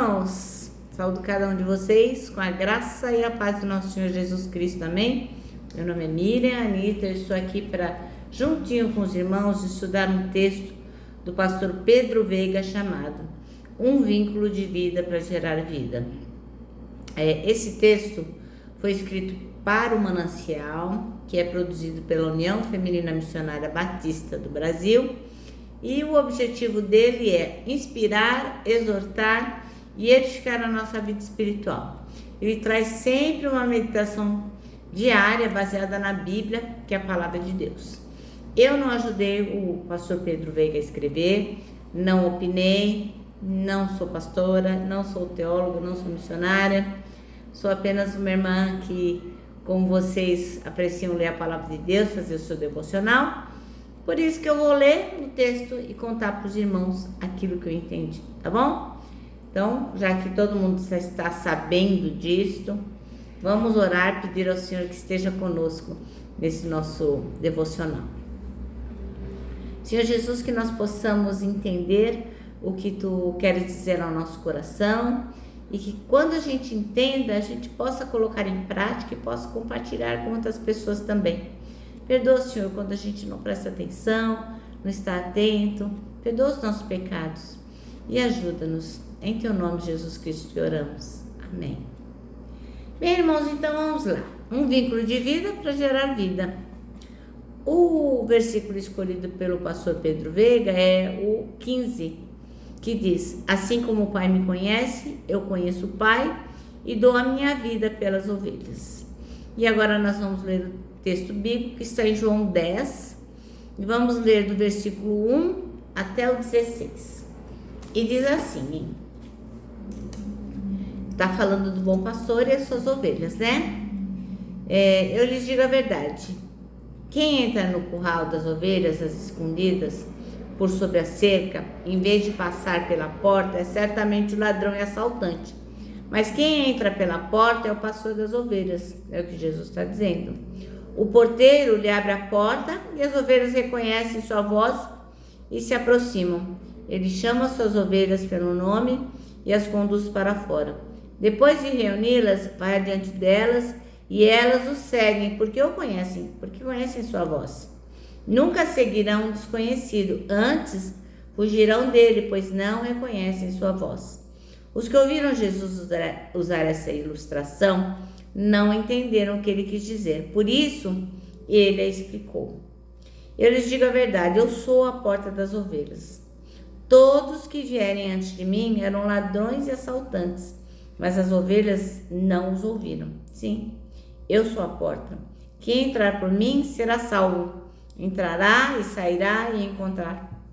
irmãos, saúdo cada um de vocês com a graça e a paz do nosso Senhor Jesus Cristo, amém? Meu nome é Miriam Anitta, eu estou aqui para, juntinho com os irmãos, estudar um texto do pastor Pedro Veiga chamado Um Vínculo de Vida para Gerar Vida. Esse texto foi escrito para o Manancial, que é produzido pela União Feminina Missionária Batista do Brasil, e o objetivo dele é inspirar, exortar e edificar a nossa vida espiritual. Ele traz sempre uma meditação diária baseada na Bíblia, que é a palavra de Deus. Eu não ajudei o pastor Pedro Veiga a escrever, não opinei, não sou pastora, não sou teóloga, não sou missionária, sou apenas uma irmã que, como vocês apreciam ler a palavra de Deus, fazer o seu devocional. Por isso que eu vou ler o texto e contar para os irmãos aquilo que eu entendi, tá bom? Então, já que todo mundo já está sabendo disto, vamos orar, pedir ao Senhor que esteja conosco nesse nosso devocional. Senhor Jesus, que nós possamos entender o que Tu queres dizer ao nosso coração e que quando a gente entenda, a gente possa colocar em prática e possa compartilhar com outras pessoas também. Perdoa, Senhor, quando a gente não presta atenção, não está atento. Perdoa os nossos pecados e ajuda-nos. Em Teu nome, Jesus Cristo, que oramos. Amém. Bem, irmãos, então vamos lá. Um vínculo de vida para gerar vida. O versículo escolhido pelo pastor Pedro Veiga é o 15, que diz: Assim como o Pai me conhece, eu conheço o Pai e dou a minha vida pelas ovelhas. E agora nós vamos ler o texto bíblico que está em João 10 e vamos ler do versículo 1 até o 16. E diz assim, está falando do bom pastor e as suas ovelhas, né? Eu lhes digo a verdade: quem entra no curral das ovelhas, as escondidas, por sobre a cerca, em vez de passar pela porta, é certamente o ladrão e assaltante. Mas quem entra pela porta é o pastor das ovelhas, é o que Jesus está dizendo. O porteiro lhe abre a porta e as ovelhas reconhecem sua voz e se aproximam. Ele chama suas ovelhas pelo nome e as conduz para fora. Depois de reuni-las, vai adiante delas e elas o seguem, porque conhecem sua voz. Nunca seguirão um desconhecido, antes fugirão dele, pois não reconhecem sua voz. Os que ouviram Jesus usar essa ilustração não entenderam o que ele quis dizer. Por isso, ele a explicou. Eu lhes digo a verdade, eu sou a porta das ovelhas. Todos que vierem antes de mim eram ladrões e assaltantes, mas as ovelhas não os ouviram. Sim, eu sou a porta. Quem entrar por mim será salvo. Entrará e sairá e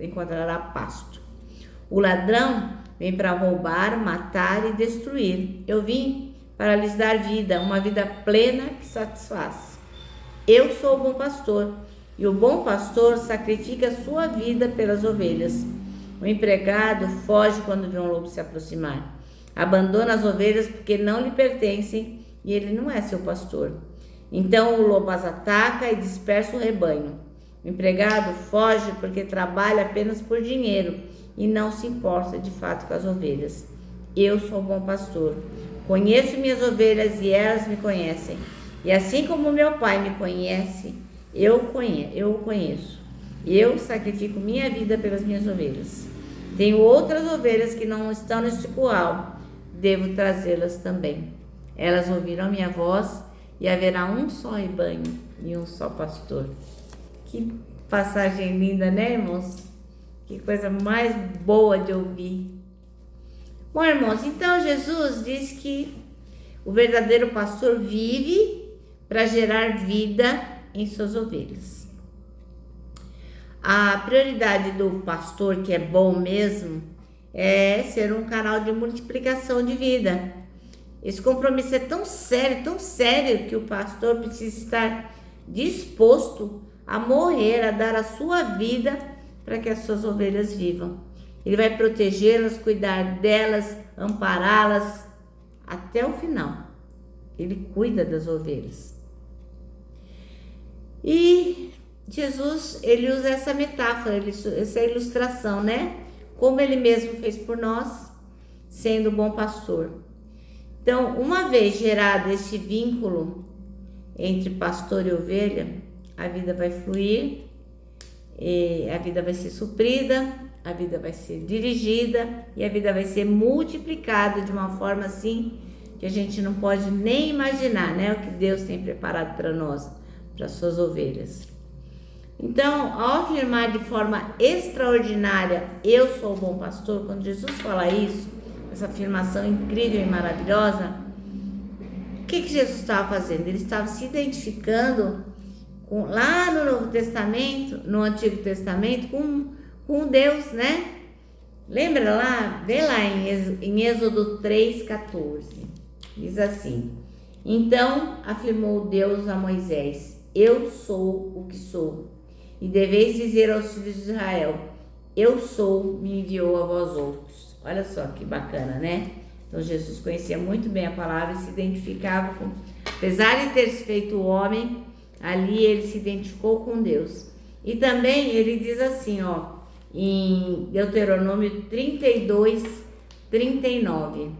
encontrará pasto. O ladrão vem para roubar, matar e destruir. Eu vim para lhes dar vida, uma vida plena que satisfaz. Eu sou o bom pastor, e o bom pastor sacrifica a sua vida pelas ovelhas. O empregado foge quando vê um lobo se aproximar. Abandona as ovelhas porque não lhe pertencem e ele não é seu pastor. Então o lobo as ataca e dispersa o rebanho. O empregado foge porque trabalha apenas por dinheiro e não se importa de fato com as ovelhas. Eu sou o bom pastor. Conheço minhas ovelhas e elas me conhecem. E assim como meu Pai me conhece, eu o conheço. Eu sacrifico minha vida pelas minhas ovelhas. Tenho outras ovelhas que não estão neste curral. Devo trazê-las também. Elas ouvirão minha voz e haverá um só rebanho e um só pastor. Que passagem linda, né, irmãos? Que coisa mais boa de ouvir. Bom, irmãos, então Jesus diz que o verdadeiro pastor vive para gerar vida em suas ovelhas. A prioridade do pastor, que é bom mesmo, é ser um canal de multiplicação de vida. Esse compromisso é tão sério, que o pastor precisa estar disposto a morrer, a dar a sua vida para que as suas ovelhas vivam. Ele vai protegê-las, cuidar delas, ampará-las até o final. Ele cuida das ovelhas. E Jesus, ele usa essa metáfora, essa ilustração, né? Como ele mesmo fez por nós, sendo o bom pastor. Então, uma vez gerado esse vínculo entre pastor e ovelha, a vida vai fluir, a vida vai ser suprida, a vida vai ser dirigida e a vida vai ser multiplicada de uma forma assim que a gente não pode nem imaginar, né? O que Deus tem preparado para nós, para suas ovelhas. Então, ao afirmar de forma extraordinária, eu sou o bom pastor, quando Jesus fala isso, essa afirmação incrível e maravilhosa, o que Jesus estava fazendo? Ele estava se identificando lá no Novo Testamento, no Antigo Testamento, com Deus, né? Lembra lá? Vê lá em Êxodo 3,14. Diz assim: então afirmou Deus a Moisés: eu sou o que sou. E deveis dizer aos filhos de Israel: eu sou, me enviou a vós outros. Olha só que bacana, né? Então Jesus conhecia muito bem a palavra e se identificava com... Apesar de ter se feito homem, ali ele se identificou com Deus. E também ele diz assim, ó, em Deuteronômio 32, 39.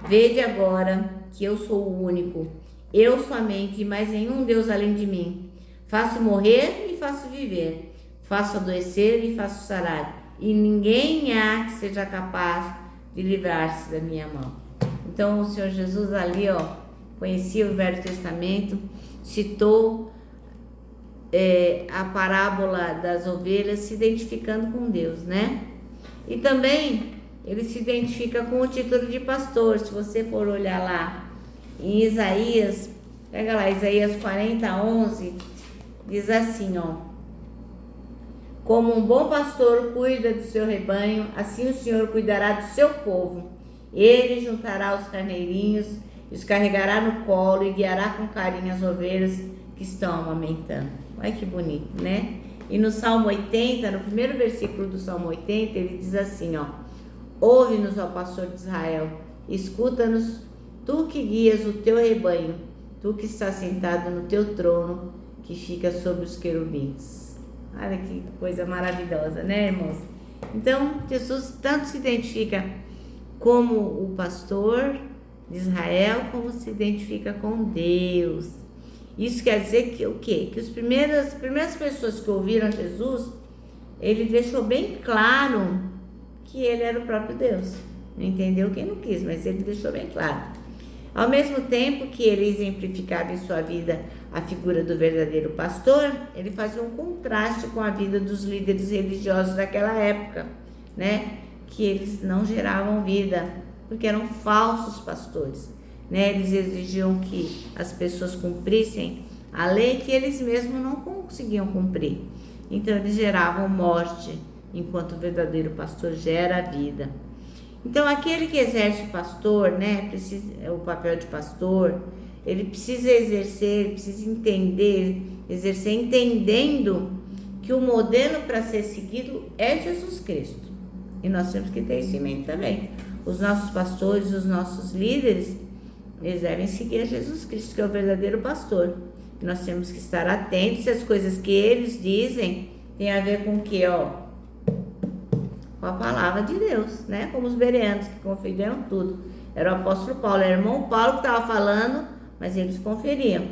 Vede agora que eu sou o único, eu somente, e mais nenhum Deus além de mim. Faço morrer e faço viver, faço adoecer e faço sarar, e ninguém há que seja capaz de livrar-se da minha mão. Então o Senhor Jesus ali, ó, conhecia o Velho Testamento, citou a parábola das ovelhas, se identificando com Deus, né? E também ele se identifica com o título de pastor. Se você for olhar lá em Isaías, pega lá, Isaías 40, 11, diz assim, ó: como um bom pastor cuida do seu rebanho, assim o Senhor cuidará do seu povo. Ele juntará os carneirinhos, os carregará no colo e guiará com carinho as ovelhas que estão amamentando. Olha que bonito, né? E no Salmo 80, no primeiro versículo do Salmo 80, ele diz assim, ó: ouve-nos, ó pastor de Israel, escuta-nos, tu que guias o teu rebanho, tu que estás sentado no teu trono, que fica sobre os querubins. Olha que coisa maravilhosa, né, irmãos? Então, Jesus tanto se identifica como o pastor de Israel, como se identifica com Deus. Isso quer dizer que o quê? Que as primeiras pessoas que ouviram Jesus, ele deixou bem claro que ele era o próprio Deus. Não entendeu quem não quis, mas ele deixou bem claro. Ao mesmo tempo que ele exemplificava em sua vida a figura do verdadeiro pastor, ele fazia um contraste com a vida dos líderes religiosos daquela época, né? Que eles não geravam vida, porque eram falsos pastores, né? Eles exigiam que as pessoas cumprissem a lei que eles mesmos não conseguiam cumprir. Então eles geravam morte, enquanto o verdadeiro pastor gera vida. Então, aquele que exerce o pastor, né, o papel de pastor, ele precisa exercer, ele precisa entender, exercer entendendo que o modelo para ser seguido é Jesus Cristo. E nós temos que ter isso em mente também. Os nossos pastores, os nossos líderes, eles devem seguir a Jesus Cristo, que é o verdadeiro pastor. E nós temos que estar atentos se as coisas que eles dizem têm a ver com o que, ó? Com a palavra de Deus, né? Como os bereanos que conferiam tudo. Era o apóstolo Paulo, era o irmão Paulo que estava falando, mas eles conferiam.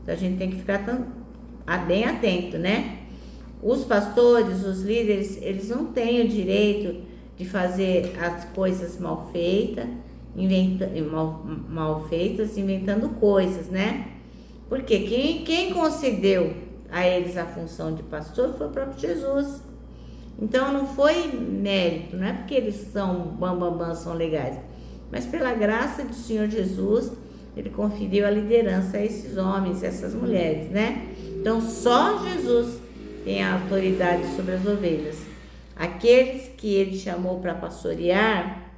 Então a gente tem que ficar bem atento, né? Os pastores, os líderes, eles não têm o direito de fazer as coisas mal feitas, inventando coisas, né? Porque quem concedeu a eles a função de pastor foi o próprio Jesus. Então não foi mérito, não é porque eles são são legais, mas pela graça do Senhor Jesus, ele conferiu a liderança a esses homens, a essas mulheres, né? Então só Jesus tem a autoridade sobre as ovelhas. Aqueles que ele chamou para pastorear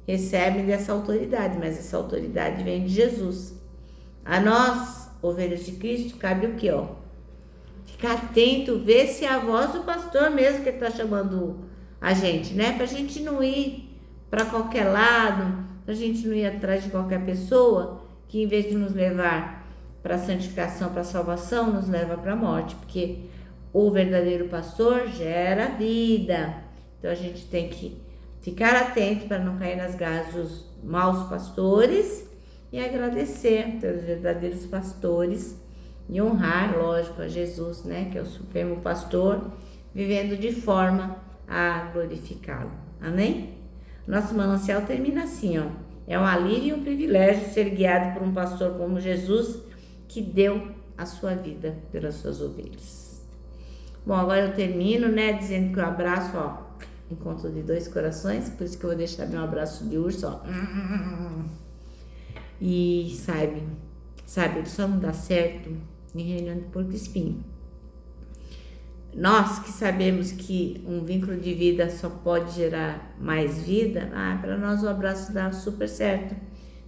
recebem dessa autoridade, mas essa autoridade vem de Jesus. A nós, ovelhas de Cristo, cabe o quê, ó? Ficar atento, ver se é a voz do pastor mesmo que está chamando a gente, né? Para a gente não ir para qualquer lado, para a gente não ir atrás de qualquer pessoa que, em vez de nos levar para a santificação, para a salvação, nos leva para a morte, porque o verdadeiro pastor gera vida. Então a gente tem que Ficar atento para não cair nas garras dos maus pastores e agradecer pelos verdadeiros pastores e honrar, lógico, a Jesus, né, que é o supremo pastor, vivendo de forma a glorificá-lo. Amém? Nosso manancial termina assim, ó. É um alívio e um privilégio ser guiado por um pastor como Jesus, que deu a sua vida pelas suas ovelhas. Bom, agora eu termino, né, dizendo que o abraço, ó, encontro de dois corações, por isso que eu vou deixar meu abraço de urso, ó. E sabe, ele só não dá certo em reunião de porco espinho. Nós que sabemos que um vínculo de vida só pode gerar mais vida, para nós o abraço dá super certo.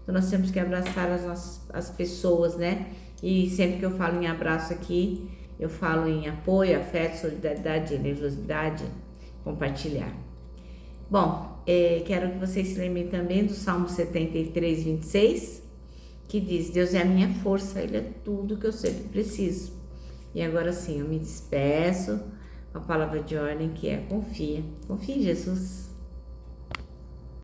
Então nós temos que abraçar as pessoas, né? E sempre que eu falo em abraço aqui, eu falo em apoio, afeto, solidariedade, generosidade, compartilhar. Bom, quero que vocês se lembrem também do Salmo 73, 26, que diz: Deus é a minha força, Ele é tudo que eu sempre preciso. E agora sim, eu me despeço com a palavra de ordem que é confia. Confia em Jesus.